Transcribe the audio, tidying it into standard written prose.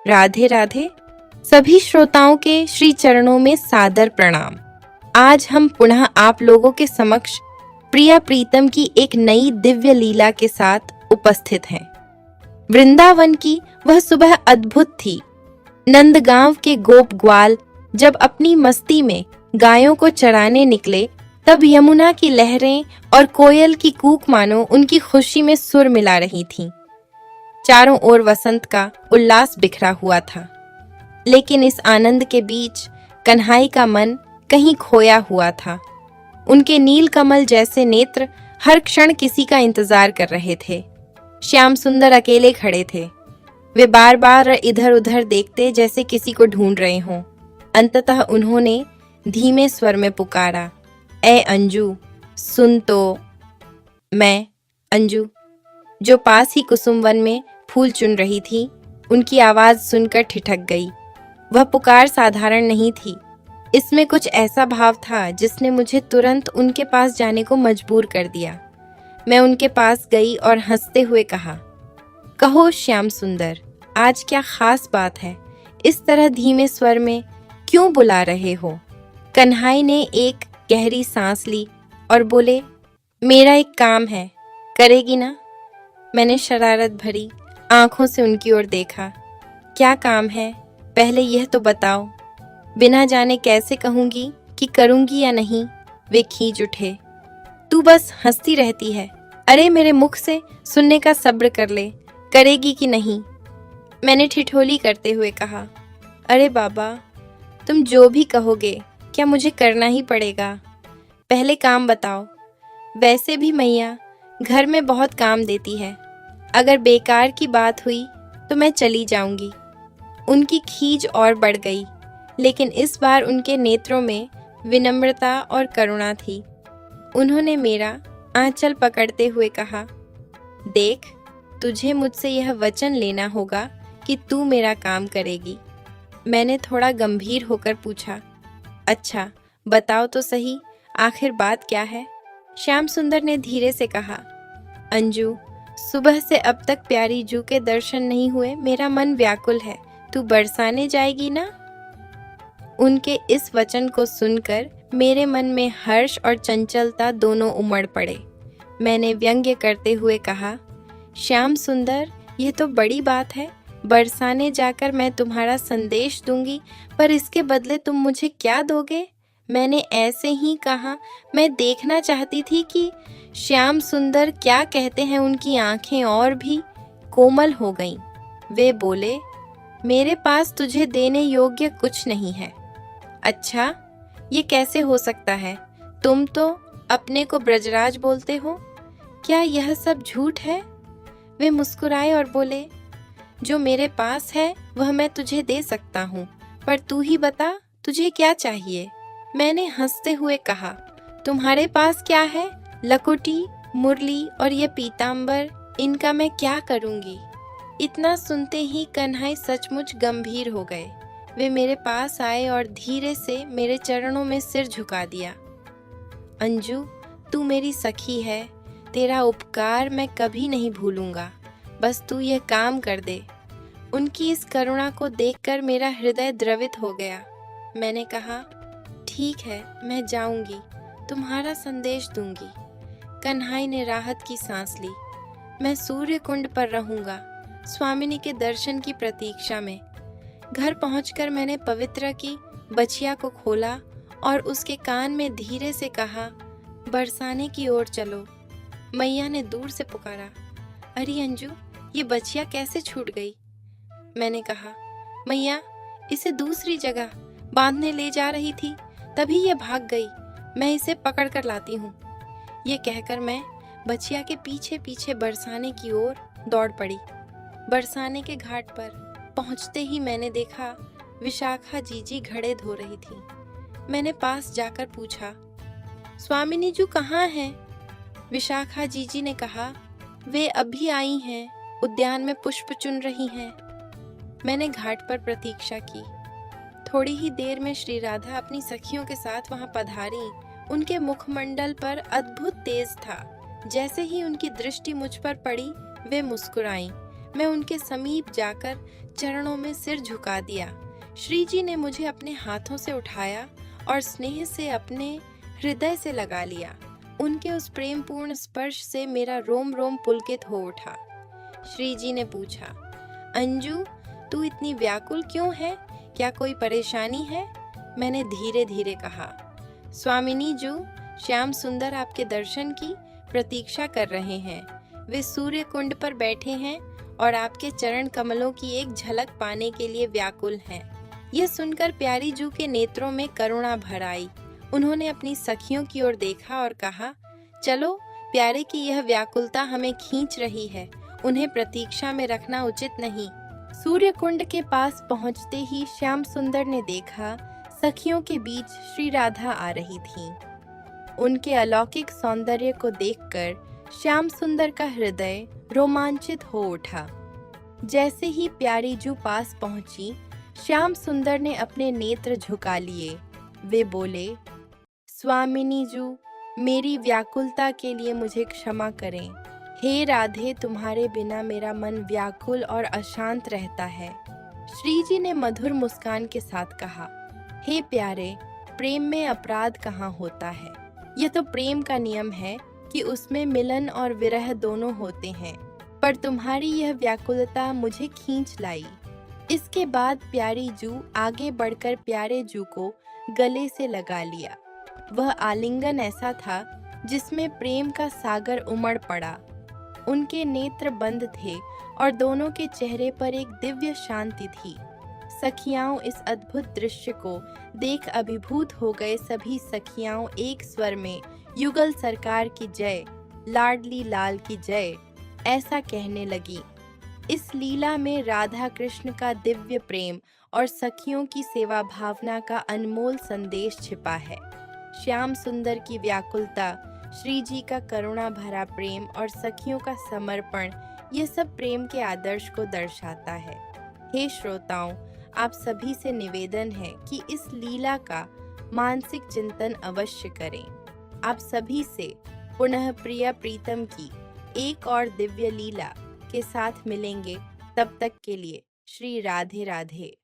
राधे राधे। सभी श्रोताओं के श्री चरणों में सादर प्रणाम। आज हम पुनः आप लोगों के समक्ष प्रिया प्रीतम की एक नई दिव्य लीला के साथ उपस्थित हैं। वृंदावन की वह सुबह अद्भुत थी। नंदगांव के गोप ग्वाल जब अपनी मस्ती में गायों को चराने निकले, तब यमुना की लहरें और कोयल की कूक मानो उनकी खुशी में सुर मिला रही थीं। चारों ओर वसंत का उल्लास बिखरा हुआ था, लेकिन इस आनंद के बीच कन्हाई का मन कहीं खोया हुआ था। उनके नील कमल जैसे नेत्र हर क्षण किसी का इंतजार कर रहे थे। श्याम सुंदर अकेले खड़े थे। वे बार बार इधर उधर देखते जैसे किसी को ढूंढ रहे हों। अंततः उन्होंने धीमे स्वर में पुकारा, ए अंजू, सुन तो। मैं अंजू, जो पास ही कुसुमवन में फूल चुन रही थी, उनकी आवाज सुनकर ठिठक गई। वह पुकार साधारण नहीं थी। इसमें कुछ ऐसा भाव था जिसने मुझे तुरंत उनके पास जाने को मजबूर कर दिया। मैं उनके पास गई और हंसते हुए कहा, कहो श्याम सुंदर, आज क्या खास बात है? इस तरह धीमे स्वर में क्यों बुला रहे हो? कन्हाई ने एक गहरी सांस ली और बोले, मेरा एक काम है, करेगी ना? मैंने शरारत भरी आंखों से उनकी ओर देखा। क्या काम है, पहले यह तो बताओ। बिना जाने कैसे कहूंगी कि करूंगी या नहीं? वे खींच उठे। तू बस हंसती रहती है। अरे मेरे मुख से सुनने का सब्र कर ले, करेगी कि नहीं? मैंने ठिठोली करते हुए कहा, अरे बाबा, तुम जो भी कहोगे क्या मुझे करना ही पड़ेगा? पहले काम बताओ। वैसे भी मैया घर में बहुत काम देती है। अगर बेकार की बात हुई तो मैं चली जाऊंगी। उनकी खीज और बढ़ गई, लेकिन इस बार उनके नेत्रों में विनम्रता और करुणा थी। उन्होंने मेरा आंचल पकड़ते हुए कहा, देख, तुझे मुझसे यह वचन लेना होगा कि तू मेरा काम करेगी। मैंने थोड़ा गंभीर होकर पूछा, अच्छा बताओ तो सही, आखिर बात क्या है? श्याम सुंदर ने धीरे से कहा, अंजू, सुबह से अब तक प्यारी जू के दर्शन नहीं हुए, मेरा मन व्याकुल है। तू बरसाने जाएगी ना? उनके इस वचन को सुनकर मेरे मन में हर्ष और चंचलता दोनों उमड़ पड़े। मैंने व्यंग्य करते हुए कहा, श्याम सुंदर, यह तो बड़ी बात है। बरसाने जाकर मैं तुम्हारा संदेश दूंगी, पर इसके बदले तुम मुझे क्या दोगे? मैंने ऐसे ही कहा। मैं देखना चाहती थी कि श्याम सुंदर क्या कहते हैं। उनकी आंखें और भी कोमल हो गईं। वे बोले, मेरे पास तुझे देने योग्य कुछ नहीं है। अच्छा, ये कैसे हो सकता है? तुम तो अपने को ब्रजराज बोलते हो। क्या यह सब झूठ है? वे मुस्कुराए और बोले, जो मेरे पास है वह मैं तुझे दे सकता हूँ, पर तू ही बता, तुझे क्या चाहिए? मैंने हंसते हुए कहा, तुम्हारे पास क्या है? लकुटी, मुरली और ये पीतांबर, इनका मैं क्या करूंगी? इतना सुनते ही कन्हाई सचमुच गंभीर हो गए। वे मेरे पास आए और धीरे से मेरे चरणों में सिर झुका दिया। अंजू, तू मेरी सखी है, तेरा उपकार मैं कभी नहीं भूलूंगा। बस तू यह काम कर दे। उनकी इस करुणा को देखकर मेरा हृदय द्रवित हो गया। मैंने कहा, ठीक है, मैं जाऊंगी, तुम्हारा संदेश दूंगी। कन्हाई ने राहत की सांस ली। मैं सूर्य कुंड पर रहूंगा, स्वामिनी के दर्शन की प्रतीक्षा में। घर पहुंचकर मैंने पवित्र की बछिया को खोला और उसके कान में धीरे से कहा, बरसाने की ओर चलो। मैया ने दूर से पुकारा, अरे अंजू, ये बछिया कैसे छूट गई? मैंने कहा, मैया, इसे दूसरी जगह बांधने ले जा रही थी, तभी ये भाग गई। मैं इसे पकड़ कर लाती हूँ। ये कहकर मैं बछिया के पीछे पीछे बरसाने की ओर दौड़ पड़ी। बरसाने के घाट पर पहुँचते ही मैंने देखा विशाखा जीजी घड़े धो रही थी। मैंने पास जाकर पूछा, स्वामिनी जी कहाँ हैं? विशाखा जीजी ने कहा, वे अभी आई हैं, उद्यान में पुष्प चुन रही हैं। मैंने घाट पर प्रतीक्षा की। थोड़ी ही देर में श्री राधा अपनी सखियों के साथ वहां पधारी। उनके मुखमंडल पर अद्भुत तेज था। जैसे ही उनकी दृष्टि मुझ पर पड़ी, वे मुस्कुराईं। मैं उनके समीप जाकर चरणों में सिर झुका दिया। श्री जी ने मुझे अपने हाथों से उठाया और स्नेह से अपने हृदय से लगा लिया। उनके उस प्रेमपूर्ण स्पर्श से मेरा रोम रोम पुलकित हो उठा। श्री जी ने पूछा, अंजू, तू इतनी व्याकुल क्यों है? क्या कोई परेशानी है? मैंने धीरे धीरे कहा, स्वामिनी जी, श्याम सुंदर आपके दर्शन की प्रतीक्षा कर रहे हैं। वे सूर्य कुंड पर बैठे हैं और आपके चरण कमलों की एक झलक पाने के लिए व्याकुल हैं। यह सुनकर प्यारी जू के नेत्रों में करुणा भर आई। उन्होंने अपनी सखियों की ओर देखा और कहा, चलो, प्यारे की यह व्याकुलता हमें खींच रही है, उन्हें प्रतीक्षा में रखना उचित नहीं। सूर्य कुंड के पास पहुंचते ही श्याम सुंदर ने देखा सखियों के बीच श्री राधा आ रही थीं। उनके अलौकिक सौंदर्य को देखकर श्याम सुंदर का हृदय रोमांचित हो उठा। जैसे ही प्यारी जू पास पहुंची, श्याम सुंदर ने अपने नेत्र झुका लिए। वे बोले, स्वामिनी जू, मेरी व्याकुलता के लिए मुझे क्षमा करें। हे राधे, तुम्हारे बिना मेरा मन व्याकुल और अशांत रहता है। श्री जी ने मधुर मुस्कान के साथ कहा, हे प्यारे, प्रेम में अपराध कहाँ होता है? यह तो प्रेम का नियम है कि उसमें मिलन और विरह दोनों होते हैं, पर तुम्हारी यह व्याकुलता मुझे खींच लाई। इसके बाद प्यारी जू आगे बढ़कर प्यारे जू को गले से लगा लिया। वह आलिंगन ऐसा था जिसमें प्रेम का सागर उमड़ पड़ा। उनके नेत्र बंद थे और दोनों के चेहरे पर एक दिव्य शांति थी। सखियाओं इस अद्भुत दृश्य को देख अभिभूत हो गए। सभी सखियाओं एक स्वर में युगल सरकार की जय, लाडली लाल की जय, ऐसा कहने लगी। इस लीला में राधा कृष्ण का दिव्य प्रेम और सखियों की सेवा भावना का अनमोल संदेश छिपा है। श्याम सुंदर की व्याकुलता, श्री जी का करुणा भरा प्रेम और सखियों का समर्पण, ये सब प्रेम के आदर्श को दर्शाता है। हे श्रोताओं, आप सभी से निवेदन है कि इस लीला का मानसिक चिंतन अवश्य करें। आप सभी से पुनः प्रिया प्रीतम की एक और दिव्य लीला के साथ मिलेंगे। तब तक के लिए श्री राधे राधे।